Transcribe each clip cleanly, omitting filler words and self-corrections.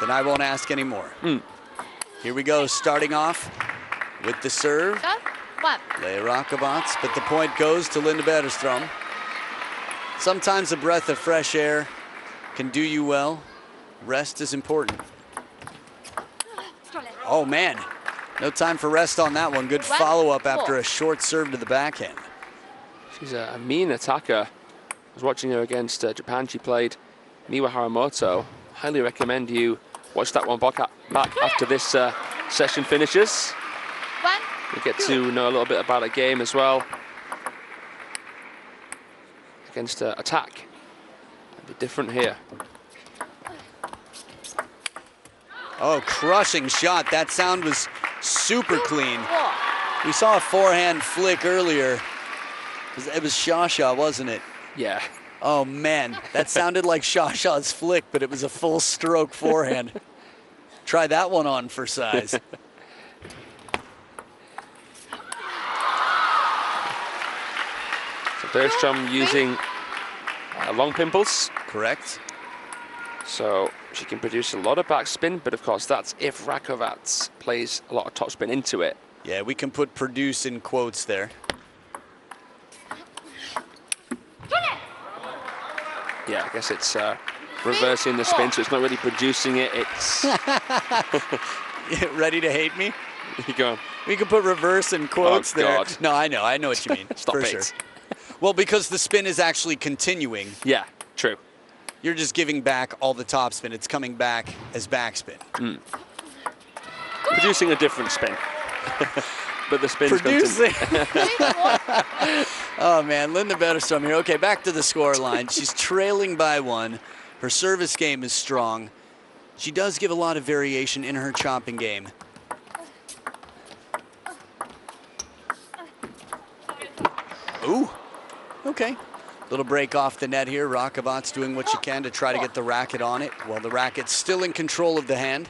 Then I won't ask anymore. Here we go, starting off with the serve. Leah Rakovac, but the point goes to Linda Bergstrom. Sometimes a breath of fresh air can do you well. Rest is important. Oh man, no time for rest on that one. Good follow-up after a short serve to the backhand. She's a mean attacker. I was watching her against Japan. She played Miwa Haramoto. Highly recommend you watch that one back after this session finishes. You get to know a little bit about a game as well. Against attack. A bit different here. Oh, crushing shot. That sound was super clean. We saw a forehand flick earlier. It was Shasha, wasn't it? Yeah. Oh man, that sounded like Shasha's flick, but it was a full stroke forehand. Try that one on for size. So Bergstrom using long pimples. Correct. So she can produce a lot of backspin, but of course that's if Rakovac plays a lot of topspin into it. Yeah, we can put produce in quotes there. Yeah, I guess it's reversing the spin, so it's not really producing it, it's... Ready to hate me? You go on. We can put reverse in quotes there. God. No, I know what you mean. Stop for it. Sure. Well, because the spin is actually continuing. Yeah, true. You're just giving back all the topspin. It's coming back as backspin. Producing a different spin. But the spin's producing. Oh man, Linda Bergstrom here. Okay, back to the score line. She's trailing by 1. Her service game is strong. She does give a lot of variation in her chopping game. Ooh, okay. Little break off the net here. Rakovac's doing what she can to try to get the racket on it while the racket's still in control of the hand.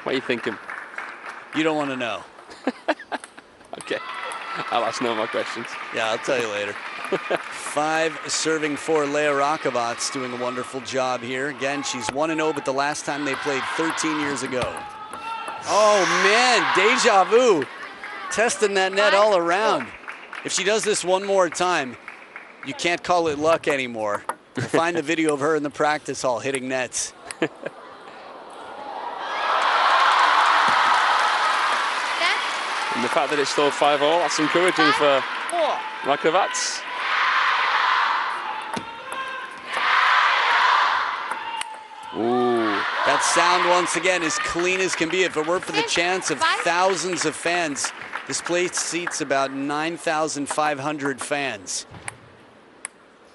What are you thinking? You don't want to know. Okay, I'll ask no more questions. Yeah, I'll tell you later. 5 serving for Leah Rakovac, doing a wonderful job here. Again, she's 1-0, but the last time they played 13 years ago. Oh man, deja vu. Testing that net all around. If she does this one more time, you can't call it luck anymore. We'll find the video of her in the practice hall hitting nets. And the fact that it's still 5-5, that's encouraging for Rakovac. Ooh. That sound, once again, as clean as can be. If it weren't for the chance of thousands of fans, this place seats about 9,500 fans.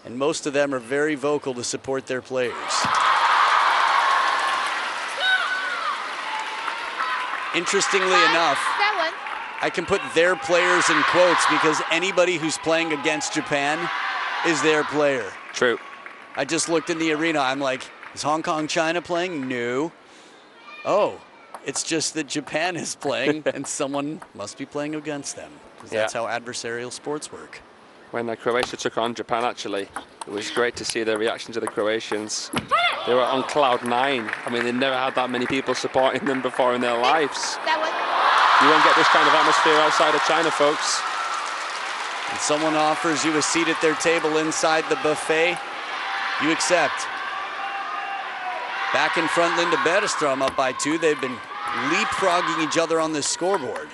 And most of them are very vocal to support their players. Interestingly enough, I can put their players in quotes because anybody who's playing against Japan is their player. True. I just looked in the arena. I'm like, is Hong Kong, China playing? No. Oh, it's just that Japan is playing and someone must be playing against them. Because that's how adversarial sports work. When Croatia took on Japan, actually, it was great to see their reaction to the Croatians. They were on cloud 9. I mean, they never had that many people supporting them before in their lives. You won't get this kind of atmosphere outside of China, folks. And someone offers you a seat at their table inside the buffet, you accept. Back in front, Linda Bergstrom up by 2. They've been leapfrogging each other on this scoreboard.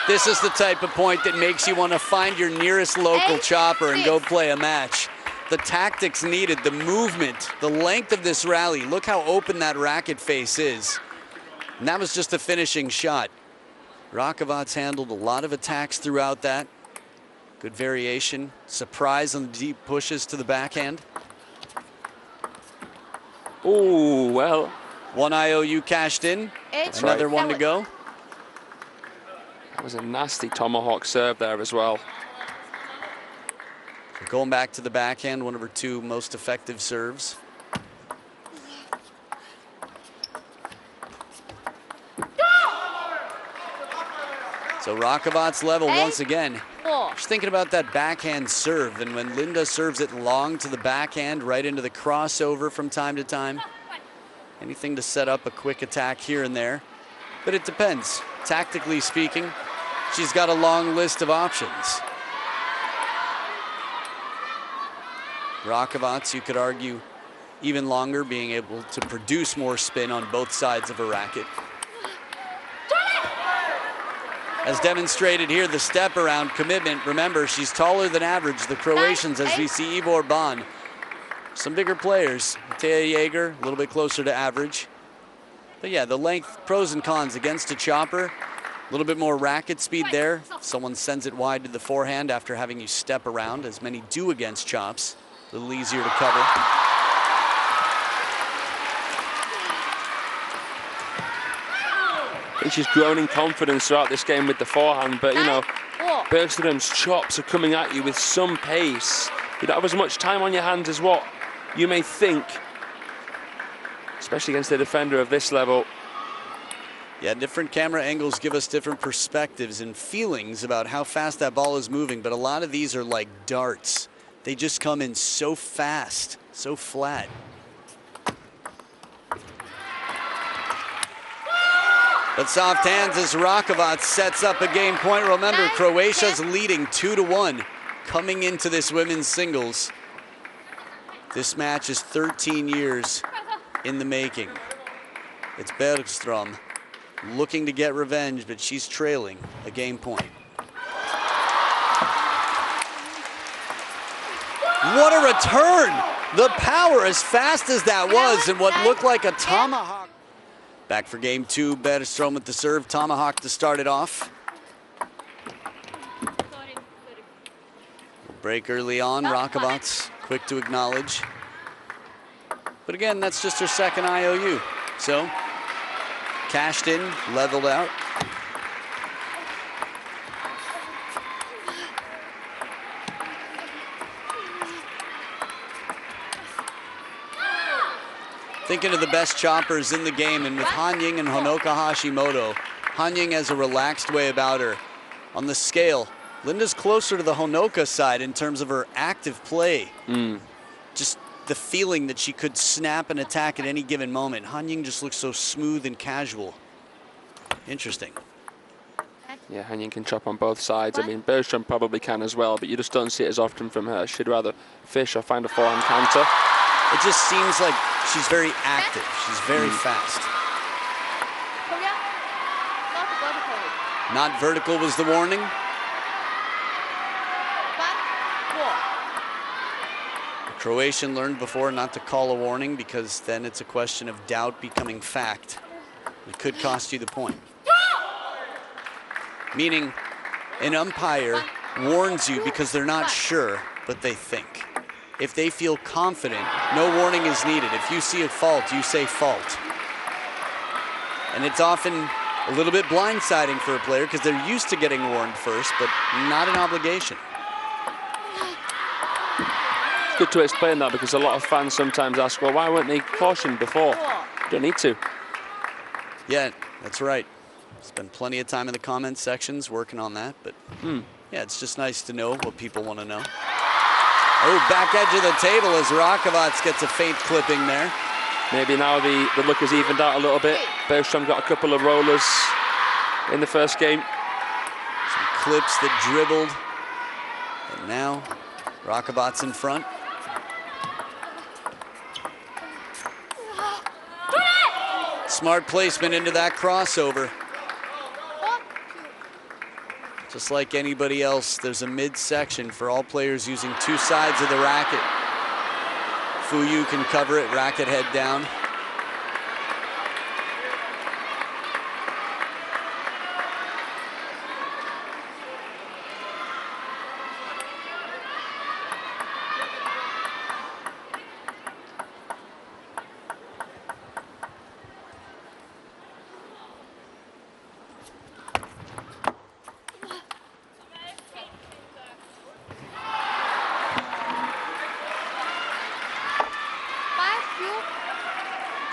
This is the type of point that makes you want to find your nearest local chopper and go play a match. The tactics needed, the movement, the length of this rally. Look how open that racket face is. And that was just a finishing shot. Rakovac's handled a lot of attacks throughout that. Good variation. Surprise on the deep pushes to the backhand. Oh, well. One IOU cashed in. Another one to go. That was a nasty tomahawk serve there as well. So going back to the backhand, one of her 2 most effective serves. So Rakovac's level once again. Just thinking about that backhand serve, and when Linda serves it long to the backhand, right into the crossover from time to time. Anything to set up a quick attack here and there. But it depends. Tactically speaking, she's got a long list of options. Rakovac, you could argue, even longer, being able to produce more spin on both sides of a racket. As demonstrated here, the step around commitment. Remember, she's taller than average. The Croatians, as we see Ivor Ban, some bigger players. Teja Jaeger, a little bit closer to average. But yeah, the length, pros and cons against a chopper. A little bit more racket speed there. Someone sends it wide to the forehand after having you step around, as many do against chops. A little easier to cover. I think she's grown in confidence throughout this game with the forehand, but you know, Bergstrom's chops are coming at you with some pace. You don't have as much time on your hands as what you may think, especially against a defender of this level. Yeah, different camera angles give us different perspectives and feelings about how fast that ball is moving, but a lot of these are like darts. They just come in so fast, so flat. But soft hands as Rakovac sets up a game point. Remember, Croatia's leading 2-1 coming into this women's singles. This match is 13 years in the making. It's Bergstrom looking to get revenge, but she's trailing a game point. What a return! The power, as fast as that was, and what looked like a tomahawk. Back for game 2, Bergstrom with the serve, tomahawk to start it off. Break early on, Rakovac quick to acknowledge. But again, that's just her second IOU. So, cashed in, leveled out. Thinking of the best choppers in the game, and with Han Ying and Honoka Hashimoto, Han Ying has a relaxed way about her. On the scale, Linda's closer to the Honoka side in terms of her active play. Just the feeling that she could snap an attack at any given moment. Han Ying just looks so smooth and casual. Interesting. Yeah, Han Ying can chop on both sides. I mean, Bergstrom probably can as well, but you just don't see it as often from her. She'd rather fish or find a forehand counter. It just seems like she's very active. She's very fast. Not vertical was the warning. The Croatian learned before not to call a warning, because then it's a question of doubt becoming fact. It could cost you the point. Meaning, an umpire warns you because they're not sure, but they think. If they feel confident, no warning is needed. If you see a fault, you say fault. And it's often a little bit blindsiding for a player because they're used to getting warned first, but not an obligation. It's good to explain that, because a lot of fans sometimes ask, well, why weren't they cautioned before? You don't need to. Yeah, that's right. Spend plenty of time in the comments sections working on that, but yeah, it's just nice to know what people want to know. Oh, back edge of the table as Rakovac gets a faint clipping there. Maybe now the look has evened out a little bit. Bergstrom got a couple of rollers in the first game. Some clips that dribbled. And now Rakovac's in front. Smart placement into that crossover. Just like anybody else, there's a midsection for all players using two sides of the racket. Fuyu can cover it, racket head down.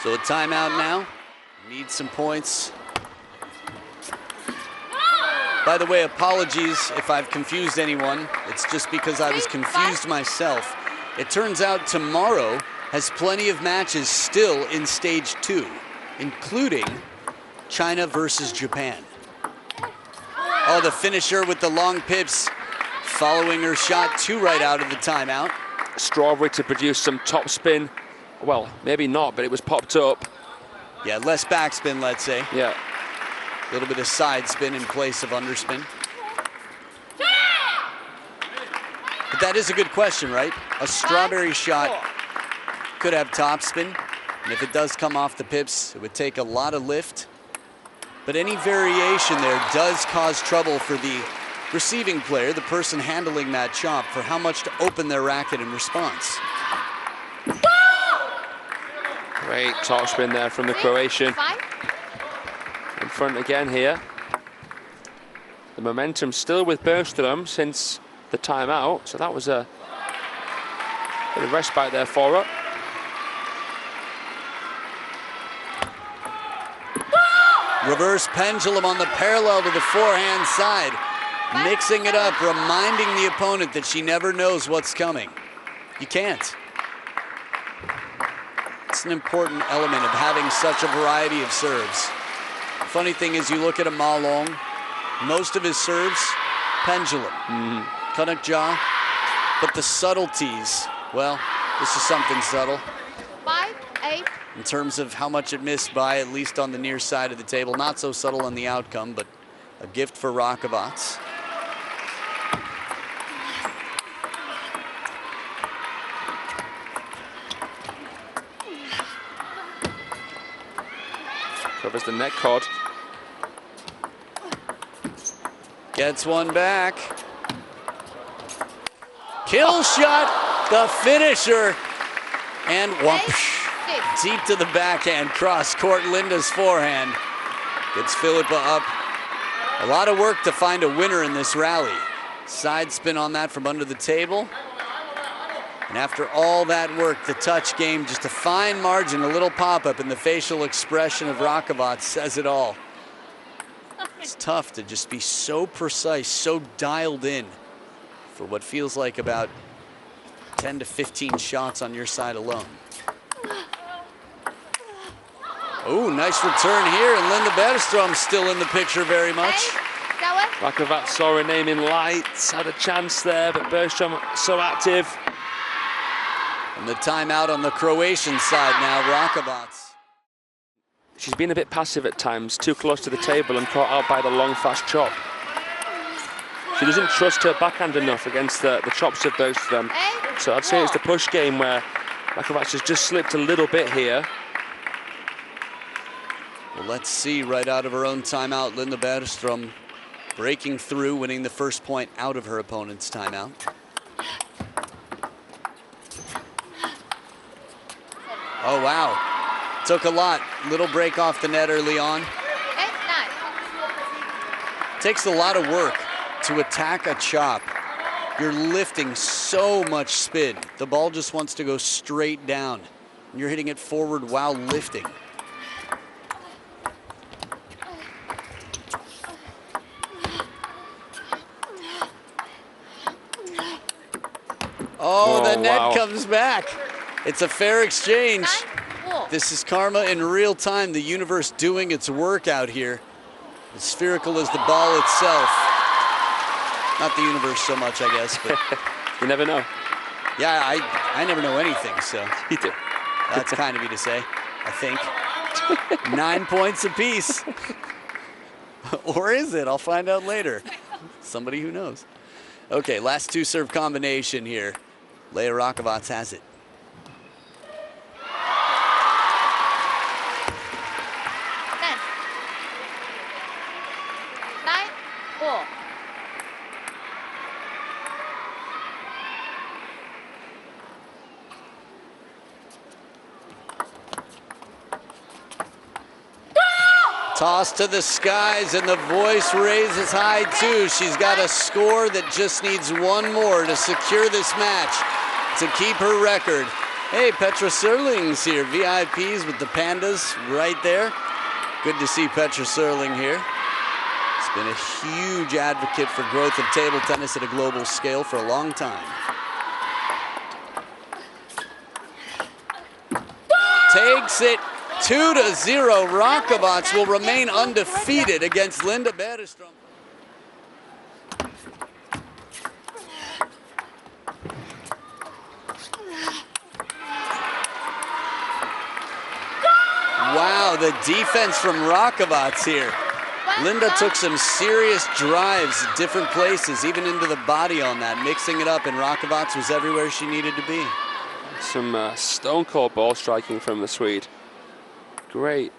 So a timeout now. Needs some points. By the way, apologies if I've confused anyone. It's just because I was confused myself. It turns out tomorrow has plenty of matches still in stage 2, including China versus Japan. Oh, the finisher with the long pips following her shot 2 right out of the timeout. Strawberry to produce some top spin. Well, maybe not, but it was popped up. Yeah, less backspin, let's say. Yeah. A little bit of side spin in place of underspin. But that is a good question, right? A strawberry shot could have topspin, and if it does come off the pips, it would take a lot of lift. But any variation there does cause trouble for the receiving player, the person handling that chop, for how much to open their racket in response. Great topspin there from the Croatian. In front again here. The momentum still with Bergstrom since the timeout, so that was a bit of respite there for her. Reverse pendulum on the parallel to the forehand side. Mixing it up, reminding the opponent that she never knows what's coming. You can't. It's an important element of having such a variety of serves. Funny thing is, you look at a Ma Long, most of his serves, pendulum, Kanak jaw, but the subtleties, well, this is something subtle. 5-8. In terms of how much it missed by, at least on the near side of the table. Not so subtle on the outcome, but a gift for Rakovac. Covers the net cord. Gets one back. Kill shot, the finisher. And whoosh. Deep to the backhand, cross court, Linda's forehand. Gets Philippa up. A lot of work to find a winner in this rally. Side spin on that from under the table. And after all that work, the touch game, just a fine margin, a little pop-up, and the facial expression of Rakovac says it all. It's tough to just be so precise, so dialed in for what feels like about 10 to 15 shots on your side alone. Oh, nice return here, and Linda Bergstrom still in the picture very much. Rakovac saw her name in lights, had a chance there, but Bergstrom so active. And the timeout on the Croatian side now, Rakovac. She's been a bit passive at times, too close to the table and caught out by the long, fast chop. She doesn't trust her backhand enough against the chops of Bergstrom. So I'd say it's the push game where Rakovac has just slipped a little bit here. Well, let's see, right out of her own timeout, Linda Bergstrom breaking through, winning the first point out of her opponent's timeout. Oh, wow. Took a lot. Little break off the net early on. Takes a lot of work to attack a chop. You're lifting so much spin. The ball just wants to go straight down. And you're hitting it forward while lifting. Oh, the net comes back. It's a fair exchange. This is karma in real time. The universe doing its work out here. As spherical as the ball itself. Not the universe so much, I guess, but you never know. Yeah, I never know anything, so. You do. That's kind of you to say, I think. 9 points apiece. Or is it? I'll find out later. Somebody who knows. Okay, last 2-serve combination here. Leah Rakovac has it. Toss to the skies, and the voice raises high too. She's got a score that just needs one more to secure this match, to keep her record Hey, Petra Serling's here. VIPs with the pandas right there. Good to see Petra Serling here. She's been a huge advocate for growth of table tennis at a global scale for a long time. Takes it 2-0. Rakovac will remain undefeated against Linda Bergstrom. Wow, the defense from Rakovac here. Linda took some serious drives at different places, even into the body on that, mixing it up, and Rakovac was everywhere she needed to be. Some stone cold ball striking from the Swede. Great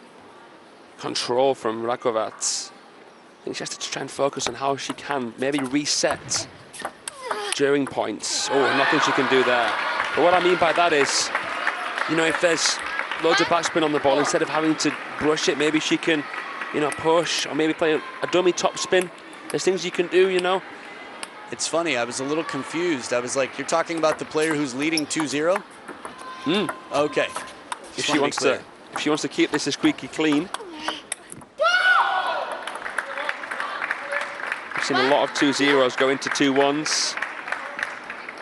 control from Rakovac. I think she has to try and focus on how she can maybe reset during points. Oh, nothing she can do there. But what I mean by that is, you know, if there's loads of backspin on the ball, instead of having to brush it, maybe she can, you know, push or maybe play a dummy top spin. There's things you can do, you know. It's funny, I was a little confused. I was like, you're talking about the player who's leading 2-0? Okay. If she wants to keep this as squeaky clean. We've seen a lot of 2-0s go into 2-1s.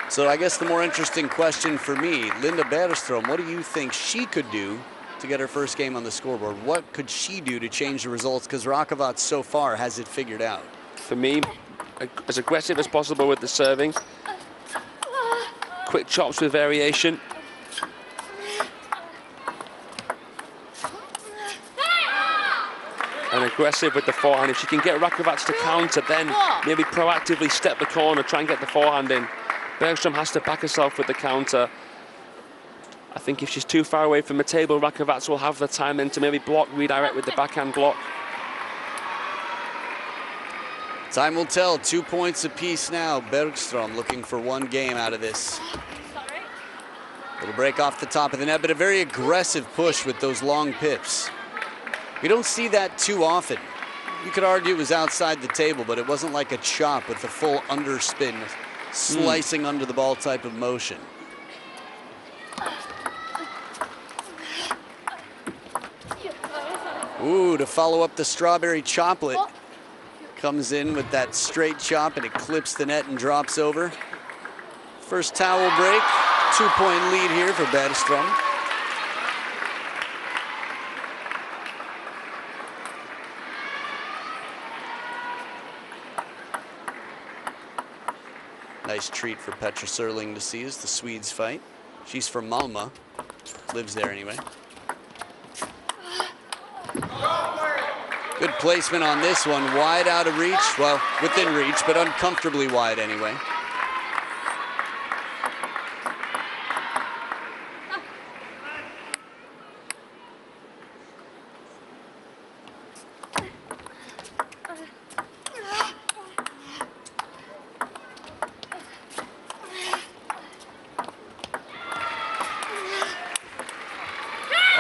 So I guess the more interesting question for me, Linda Bergstrom, what do you think she could do to get her first game on the scoreboard? What could she do to change the results? Because Rakovac so far has it figured out. For me, as aggressive as possible with the serving. Quick chops with variation. And aggressive with the forehand. If she can get Rakovac to counter, then maybe proactively step the corner, try and get the forehand in. Bergstrom has to back herself with the counter. I think if she's too far away from the table, Rakovac will have the time then to maybe block, redirect with the backhand block. Time will tell. 2 points apiece now. Bergstrom looking for one game out of this. Little break off the top of the net, but a very aggressive push with those long pips. We don't see that too often. You could argue it was outside the table, but it wasn't like a chop with the full underspin, slicing under the ball type of motion. Ooh, to follow up the strawberry choplet. Comes in with that straight chop and it clips the net and drops over. First towel break, 2-point lead here for Bergstrom. Nice treat for Petra Serling to see as the Swedes fight. She's from Malmö, lives there anyway. Good placement on this one, wide out of reach. Well, within reach, but uncomfortably wide anyway.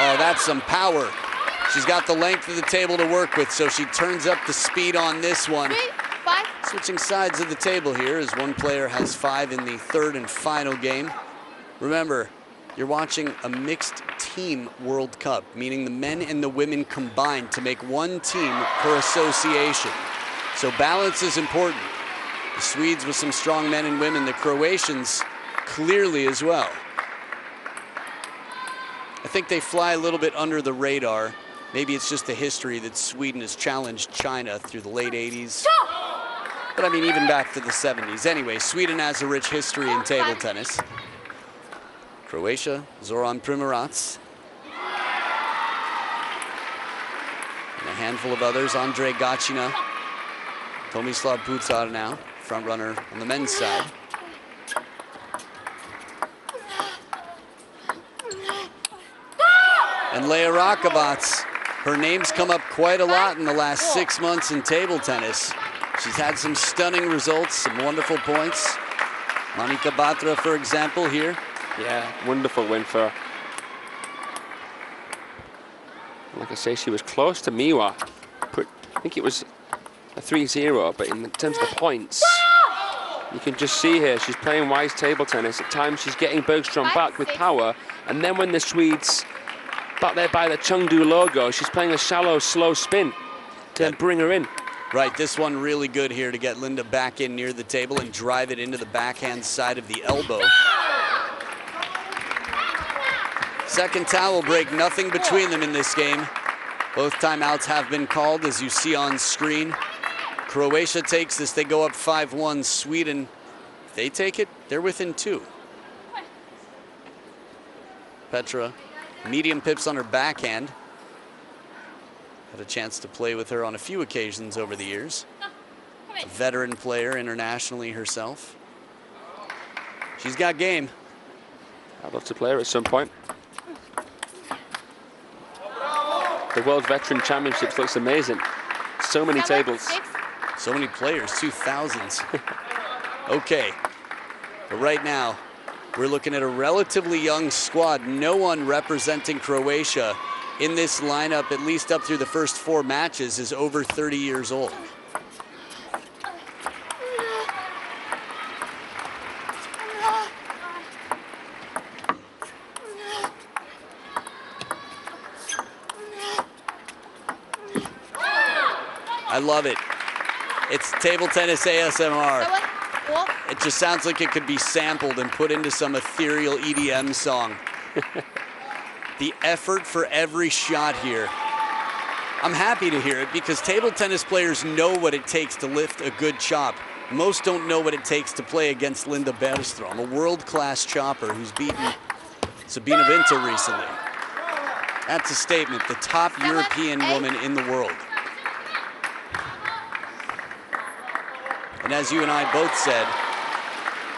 Oh, that's some power. She's got the length of the table to work with, so she turns up the speed on this one. Switching sides of the table here as one player has 5 in the third and final game. Remember, you're watching a mixed team World Cup, meaning the men and the women combined to make one team per association. So balance is important. The Swedes with some strong men and women, the Croatians clearly as well. I think they fly a little bit under the radar. Maybe it's just the history that Sweden has challenged China through the late 80s. But I mean, even back to the 70s. Anyway, Sweden has a rich history in table tennis. Croatia, Zoran Primorac. And a handful of others, Andre Gacina, Tomislav Pucar now, front runner on the men's side. And Leah Rakovac, her name's come up quite a lot in the last 6 months in table tennis. She's had some stunning results, some wonderful points. Monika Batra, for example, here. Yeah, wonderful win for her. Like I say, she was close to Miwa. I think it was a 3-0, but in terms of the points, You can just see here, she's playing wise table tennis. At times she's getting Bergstrom back with power, and then when the Swedes back there by the Chengdu logo, she's playing a shallow, slow spin to bring her in. Right, this one really good here to get Linda back in near the table and drive it into the backhand side of the elbow. Second towel break, nothing between them in this game. Both timeouts have been called, as you see on screen. Croatia takes this, they go up 5-1. Sweden, if they take it, they're within 2. Petra, medium pips on her backhand. Had a chance to play with her on a few occasions over the years. A veteran player internationally herself. She's got game. I'd love to play her at some point. The World Veteran Championships looks amazing. So many tables. So many players, 2000s. Okay, but right now, we're looking at a relatively young squad. No one representing Croatia in this lineup, at least up through the first 4 matches, is over 30 years old. I love it. It's table tennis ASMR. It just sounds like it could be sampled and put into some ethereal EDM song. The effort for every shot here. I'm happy to hear it because table tennis players know what it takes to lift a good chop. Most don't know what it takes to play against Linda Bergstrom, a world-class chopper who's beaten Sabina Winter recently. That's a statement, the top European woman in the world. And as you and I both said,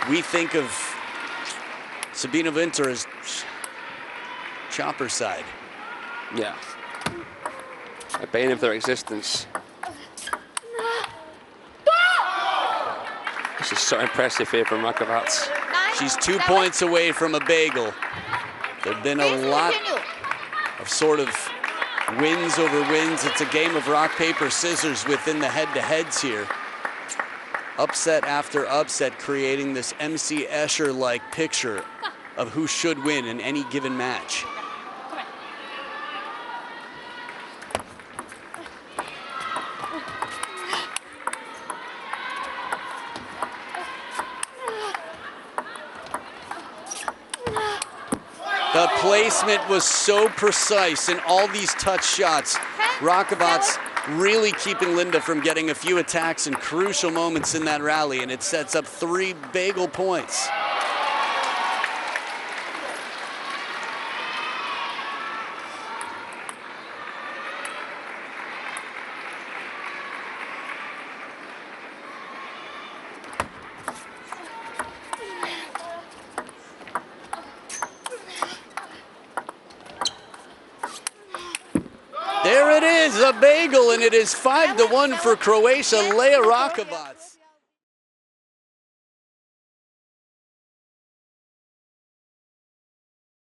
we think of Sabina Winter as chopper side. Yeah. A bane of their existence. This is so impressive here from Rakovac. She's 2 points away from a bagel. There have been a lot of sort of wins over wins. It's a game of rock, paper, scissors within the head-to-heads here. Upset after upset, creating this MC Escher-like picture of who should win in any given match. The placement was so precise in all these touch shots. Rakovac really keeping Linda from getting a few attacks in crucial moments in that rally, and it sets up 3 bagel points. There it is, a bagel, and it is 5-1 for Croatia. Leah Rakovac.